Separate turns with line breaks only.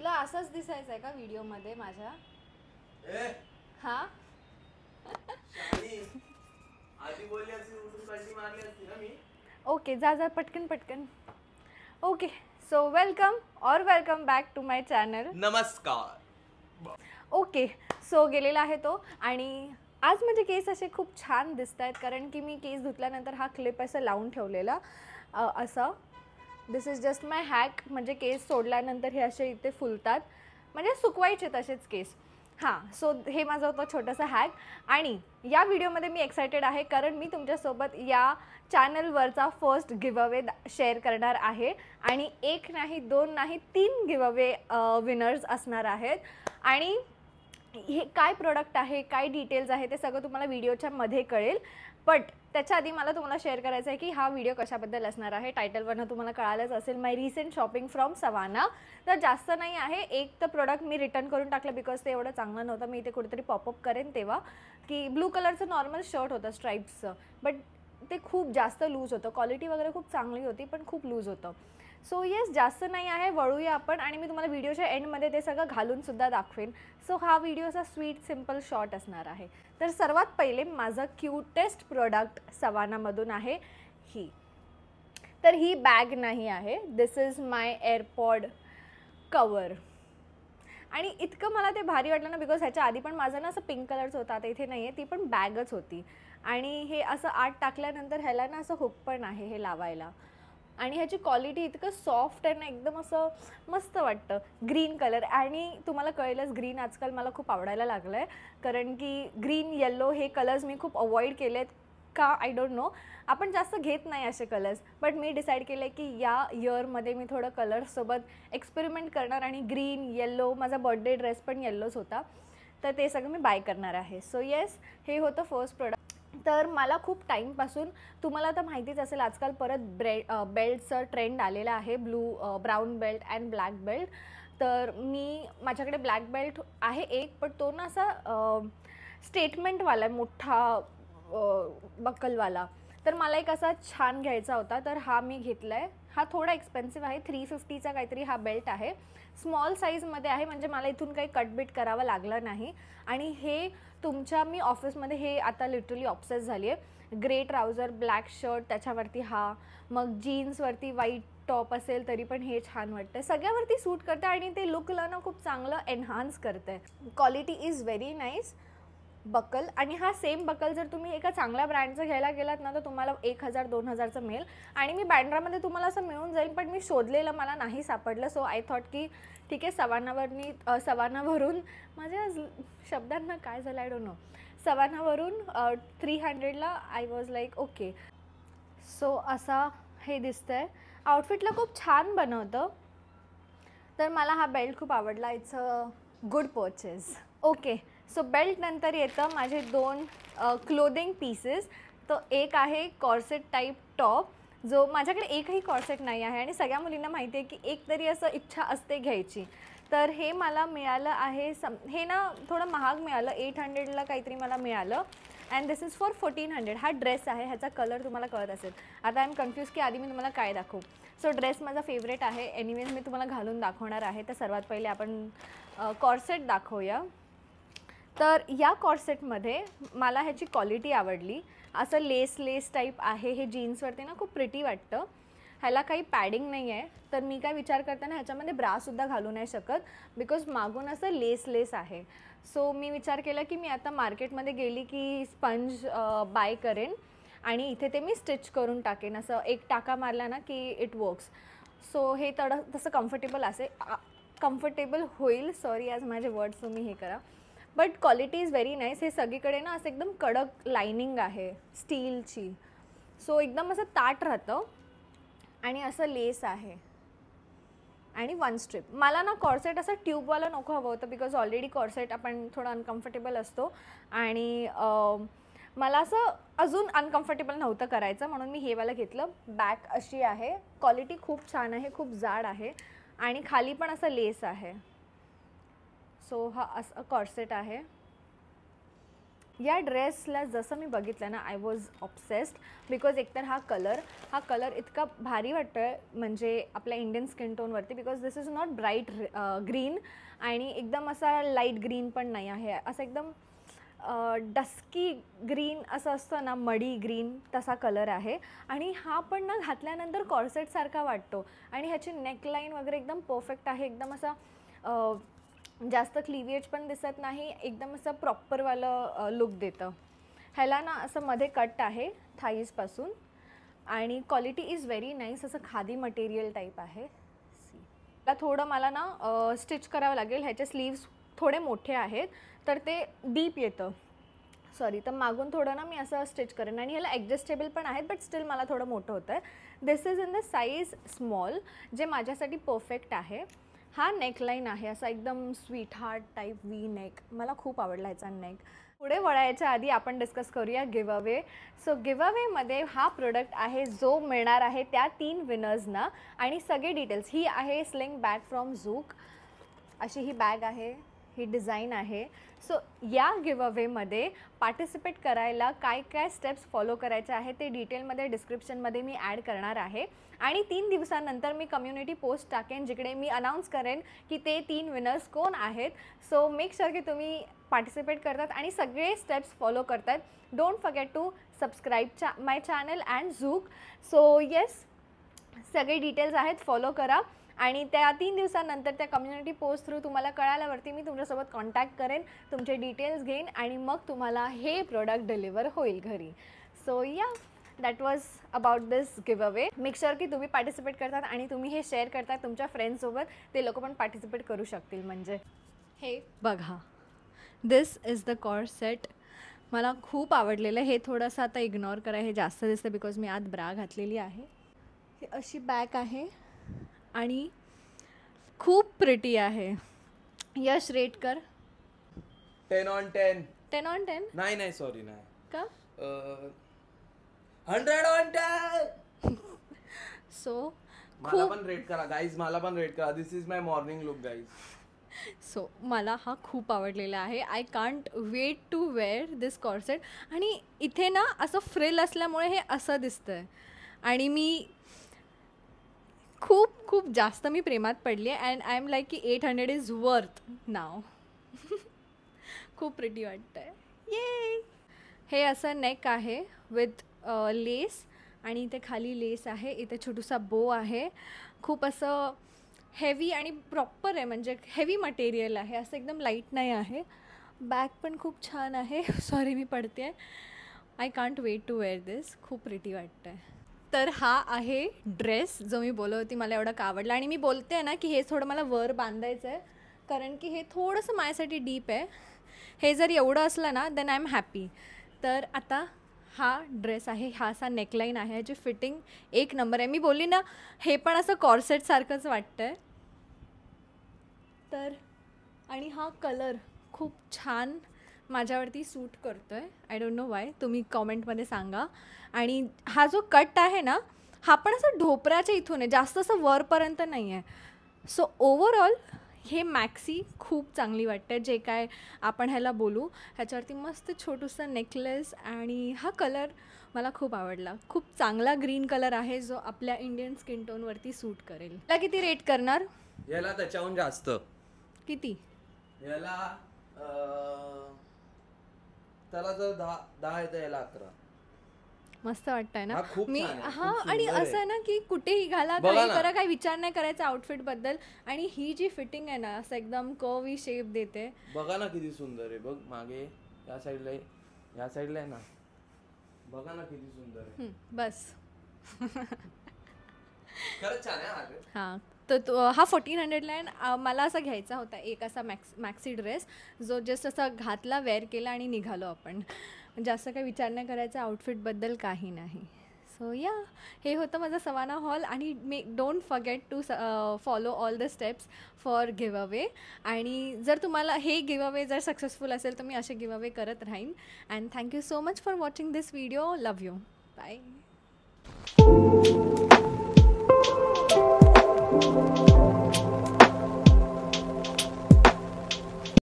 तुला असंच दिसायचंय का व्हिडिओ मध्ये माझ्या? हा
आधी बोलली असती उठून कंटी मारली असती ना मी.
ओके, जा जा पटकन पटकन. Okay, so welcome back to my channel.
नमस्कार.
ओके, सो गेलेला आहे तो. आणि आज माझे केस असे खूप छान दिसत आहेत कारण की मी केस धुतल्यानंतर हा क्लिप असं लावून ठेवलेला असं. दिस इज जस्ट माय हॅक. म्हणजे केस सोडल्यानंतर हे असे इथे फुलतात, म्हणजे सुकवायचे तसेच केस. हां, सो हे माझं होतं छोटंसं हॅक. आणि या व्हिडिओमध्ये मी एक्सायटेड आहे कारण मी तुमच्यासोबत या चॅनलवरचा फर्स्ट गिव्हअवे शेअर करणार आहे. आणि एक नाही, दोन नाही, 3 गिव्हअवे विनर्स असणार आहेत. आणि हे काय प्रोडक्ट आहे, काय डिटेल्स आहे ते सगळं तुम्हाला व्हिडिओच्या मध्ये कळेल. बट त्याच्या आधी मला तुम्हाला शेअर करायचं आहे की हा व्हिडिओ कशाबद्दल असणार आहे. टायटलवरनं तुम्हाला कळालंच असेल, माय रिसेंट शॉपिंग फ्रॉम सवाना. तर जास्त नाही आहे. एक तर प्रोडक्ट मी रिटर्न करून टाकलं बिकॉज ते एवढं चांगलं नव्हतं. मी इथे कुठेतरी पॉपअप करेन तेव्हा, की ब्लू कलरचं नॉर्मल शर्ट होतं स्ट्राईप्सचं, बट ते खूप जास्त लूज होतं. क्वालिटी वगैरे खूप चांगली होती पण खूप लूज होतं. सो येस, जास्त नाही आहे, वळूया आपण. आणि मी तुम्हाला व्हिडिओच्या एंडमध्ये ते सगळं घालूनसुद्धा दाखवेन. सो हा व्हिडिओ असा स्वीट सिम्पल शॉर्ट असणार आहे. तर सर्वात पहिले माझं क्यूटेस्ट प्रोडक्ट सवानामधून आहे ही. तर ही बॅग नाही आहे, this is my AirPod cover. आणि इतकं मला ते भारी वाटलं ना, बिकॉज ह्याच्या आधी पण माझं ना असं पिंक कलरचं होतं, आता इथे नाही आहे, ती पण बॅगच होती. आणि हे असं आत टाकल्यानंतर ह्याला ना असं हुक पण आहे हे लावायला. आणि ह्याची क्वालिटी इतकं सॉफ्ट आहे ना, एकदम असं मस्त वाटतं. ग्रीन कलर, आणि तुम्हाला कळेलच ग्रीन आजकाल मला खूप आवडायला लागलं आहे. कारण की ग्रीन, येल्लो हे कलर्स मी खूप अवॉइड केले आहेत का आय डोंट नो. आपण जास्त घेत नाही असे कलर्स, बट मी डिसाईड केलं आहे की या इयरमध्ये मी थोडं कलर्ससोबत एक्सपेरिमेंट करणार. आणि ग्रीन, येल्लो, माझा बर्थडे ड्रेस पण येल्लोच होता, तर ते सगळं मी बाय करणार आहे. सो येस, हे होतं फर्स्ट प्रोडक्ट. तर मला खूप टाईमपासून, तुम्हाला तर माहितीच असेल आजकाल परत बेल्टचं ट्रेंड आलेला आहे, brown belt and black belt. तर माझ्याकडे ब्लॅक बेल्ट आहे एक, पण तो ना असा स्टेटमेंटवाला आहे, मोठा बक्कलवाला. तर मला एक असा छान घ्यायचा होता, तर हा मी घेतला आहे. हा थोडा एक्सपेन्सिव्ह आहे, 350चा काहीतरी हा बेल्ट आहे. स्मॉल साईजमध्ये आहे, म्हणजे मला इथून काही कटबीट करावं लागलं नाही. आणि हे मी ऑफिसमध्ये हे आता लिटरली ऑब्सेस झाली आहे. ग्रे ट्राउझर, ब्लॅक शर्ट, त्याच्यावरती हा, मग जीन्सवरती व्हाईट टॉप असेल तरी पण हे छान वाटतं, सगळ्यावरती सूट करतं. आणि ते लुकला ना खूप चांगलं एनहान्स करतं आहे. Quality is very nice. Buckle, आणि हा सेम बकल जर तुम्ही एका चांगल्या ब्रँडचं घ्यायला गेलात ना, तर तुम्हाला 1000-2000चं मिळेल. आणि मी बँड्रामध्ये तुम्हाला असं मिळून जाईल, पण मी शोधलेलं मला नाही सापडलं. सो आय थॉट की ठीक आहे, सवानावरून माझ्या शब्दांना काय झालं आय डोंट नो, सवानावरून 300ला I was like okay. So असा हे दिसतं आहे. आउटफिटला खूप छान बनवतं. तर मला हा बेल्ट खूप आवडला. It's a good purchase. Okay, so belt नंतर येतं माझे 2 क्लोदिंग पीसेस. तो एक आहे कॉर्सेट टाईप टॉप, जो माझ्याकडे एकही कॉर्सेट नाही आहे. आणि सगळ्या मुलींना माहिती आहे की एक तरी असं इच्छा असते घ्यायची. तर हे मला मिळालं आहे, हे ना थोडं महाग मिळालं, 800ला काहीतरी मला मिळालं. And this is for 1400. हा ड्रेस आहे, ह्याचा कलर तुम्हाला कळत असेल. आता आय एम कन्फ्यूज की आधी मी तुम्हाला काय दाखवू. सो ड्रेस माझा फेवरेट आहे. एनिवेज मी तुम्हाला घालून दाखवणार आहे. तर सर्वात पहिले आपण कॉर्सेट दाखवूया. तर या कॉर्सेटमध्ये मला ह्याची क्वालिटी आवडली. असं लेस टाईप आहे. हे जीन्सवरती ना खूप प्रिटी वाटतं. ह्याला काही पॅडिंग नाही आहे, तर मी काय विचार करताना ह्याच्यामध्ये ब्रासुद्धा घालू नाही शकत, बिकॉज मागून असं लेस आहे. सो मी विचार केला की मी आता मार्केटमध्ये गेली की स्पंज बाय करेन आणि इथे ते मी स्टिच करून टाकेन. असं एक टाका मारला ना की इट वर्क्स. सो हे तसं कम्फर्टेबल होईल. सॉरी, आज माझे वर्ड्स तुम्ही हे करा. But quality is very nice. हे सगळीकडे ना असं एकदम कडक लाइनिंग आहे स्टीलची. सो एकदम असं ताट राहतं. आणि असं लेस आहे आणि 1 स्ट्रिप. मला ना कॉर्सेट असं ट्यूबवाला नको हवं होतं, बिकॉज ऑलरेडी कॉर्सेट आपण थोडं अनकम्फर्टेबल असतो. आणि मला असं अजून अनकम्फर्टेबल नव्हतं करायचं, म्हणून मी हे वाला घेतलं. बॅक अशी आहे, क्वालिटी खूप छान आहे, खूप जाड आहे. आणि खाली पण असं लेस आहे. सो हा असं कॉर्सेट आहे. या ड्रेसला जसं मी बघितलं ना आय वॉज ऑब्सेस्ड बिकॉज एकतर हा कलर इतका भारी वाटतो आहे म्हणजे आपल्या इंडियन स्किन टोनवरती because this is not bright green आणि एकदम असा लाईट ग्रीन पण नाही आहे, असं एकदम डस्की ग्रीन असं असतं ना, मडी ग्रीन तसा कलर आहे. आणि हा पण ना घातल्यानंतर कॉर्सेटसारखा वाटतो आणि ह्याची नेकलाईन वगैरे एकदम परफेक्ट आहे, एकदम असा जास्त क्लिवेज पण दिसत नाही, एकदम असं प्रॉपरवालं लुक देतं. ह्याला ना असं मध्ये कट आहे थाईजपासून आणि क्वालिटी इज व्हेरी नाईस, असं खादी मटेरियल टाईप आहे. त्याला थोडं मला ना स्टिच करावं लागेल, ह्याचे स्लीव्स थोडे मोठे आहेत तर ते डीप येतं सॉरी, तर मागून थोडं ना मी असं स्टिच करेन आणि ह्याला ॲडजस्टेबल पण आहेत बट स्टील मला थोडं मोठं होतं आहे. This is in the size small जे माझ्यासाठी परफेक्ट आहे. हा नेकलाईन आहे असा एकदम sweetheart type V neck, मला खूप आवडला ह्याचा नेक. पुढे वळायच्या आधी आपण डिस्कस करूया गिव अवे. सो गिव अवेमध्ये हा प्रोडक्ट आहे जो मिळणार आहे त्या 3 विनर्सना आणि सगळे डिटेल्स. ही आहे स्लिंग बॅग फ्रॉम झूक, अशी ही बॅग आहे, ही डिझाईन आहे. सो या गिव अवेमध्ये पार्टिसिपेट करायला काय काय स्टेप्स फॉलो करायचे आहे ते डिटेलमध्ये डिस्क्रिप्शनमध्ये मी ॲड करणार आहे आणि 3 दिवसानंतर मी कम्युनिटी पोस्ट टाकेन जिकडे मी अनाऊन्स करेन की ते 3 विनर्स कोण आहेत. सो मेक शुअर की तुम्ही पार्टिसिपेट करतात आणि सगळे स्टेप्स फॉलो करतात. Don't forget to subscribe my channel and झूक. सो येस, सगळे डिटेल्स आहेत, फॉलो करा आणि त्या 3 दिवसानंतर त्या कम्युनिटी पोस्ट थ्रू तुम्हाला कळाल्यावरती मी तुमच्यासोबत कॉन्टॅक्ट करेन, तुमचे डिटेल्स घेईन आणि मग तुम्हाला हे प्रोडक्ट डिलिव्हर होईल घरी. सो या, that was about this give away. Make sure की तुम्ही पार्टिसिपेट करतात आणि तुम्ही हे शेअर करतात तुमच्या फ्रेंड्ससोबत, ते लोक पण पार्टिसिपेट करू शकतील. म्हणजे हे बघा, दिस इज द कॉर्ड सेट, मला खूप आवडलेलं. हे थोडंसं आता इग्नोर करा, हे जास्त दिसतं बिकॉज मी आत ब्रा घातलेली आहे. हे अशी बॅग आहे आणि खूप प्रिटी आहे. यश रेट कर.
10 on 10.
10 on 10?
नाही सॉरी नाही
का?
100 on 10.
सो
मला पण रेट करा गाईज, मला पण रेट करा. This is my morning look guys.
So मला हा खूप आवडलेला आहे. I can't wait to wear this corset. आणि इथे ना असं फ्रिल असल्यामुळे हे असं दिसतं आहे आणि मी खूप खूप जास्त मी प्रेमात पडली आहे अँड आय एम लाईक की 800 इज वर्थ नाव. खूप प्रिटी वाटतं आहे. ये हे असं नेक आहे विथ लेस आणि इथे खाली लेस आहे, इथे छोटूसा बो आहे. खूप असं हेवी आणि प्रॉपर आहे, म्हणजे हेवी मटेरियल आहे, असं एकदम लाईट नाही आहे. बॅग पण खूप छान आहे. सॉरी मी पडते आहे. I can't wait to wear this, खूप प्रिटी वाटतं आहे. तर हा आहे ड्रेस जो मी बोलत होती मला एवढा का आवडला. आणि मी बोलते आहे ना की हे थोडं मला वर बांधायचं आहे कारण की हे थोडंसं माझ्यासाठी डीप आहे. हे जर एवढं असलं ना देन आय एम हॅपी. तर आता हा ड्रेस आहे, हा असा नेकलाईन आहे, ह्याची फिटिंग एक नंबर आहे. मी बोलली ना हे पण असं कॉर्सेटसारखंच वाटतं आहे. तर आणि हा कलर खूप छान माझ्यावरती सूट करतो आहे. आय डोंट नो वाय, तुम्ही कॉमेंटमध्ये सांगा. आणि हा जो कट आहे ना हा पण असं ढोपऱ्याच्या इथून आहे, जास्त असं वरपर्यंत नाही आहे. सो ओव्हरऑल हे मॅक्सी खूप चांगली वाटते. जे काय आपण ह्याला बोलू, ह्याच्यावरती मस्त छोटूसं नेकलेस आणि हा कलर मला खूप आवडला. खूप चांगला ग्रीन कलर आहे जो आपल्या इंडियन स्किन टोनवरती सूट करेल. त्याला किती रेट करणार?
याला त्याच्याहून जास्त.
किती?
याला त्याला जर 10 येतं, याला 11.
मस्त वाटतंय ना.
मी
हा आणि असं ना की कुठेही घाला, काही करा, काही विचार नाही करायचा आउटफिट बद्दल. आणि ही जी फिटिंग आहे ना असं एकदम कर्वी शेप देते.
बघा ना किती सुंदर आहे. बघ मागे या साईडला आहे, या साईडला आहे ना, बघा ना किती सुंदर आहे.
बस
खरंच छान आहे.
हां, तर हा 1400ला आहे. मला असा घ्यायचा होता एक असा मॅक्सी ड्रेस जो जस्ट असा घातला, वेअर केला आणि निघालो आपण. जास्त काही विचार नाही करायचा आउटफिटबद्दल, काही नाही. सो या, हे होतं माझं सवाना हॉल. आणि don't forget to follow all the steps for giveaway. आणि जर तुम्हाला हे गिव अवे जर सक्सेसफुल असेल तर मी असे गिव अवे करत राहीन. And thank you so much for watching this video. Love you. Bye.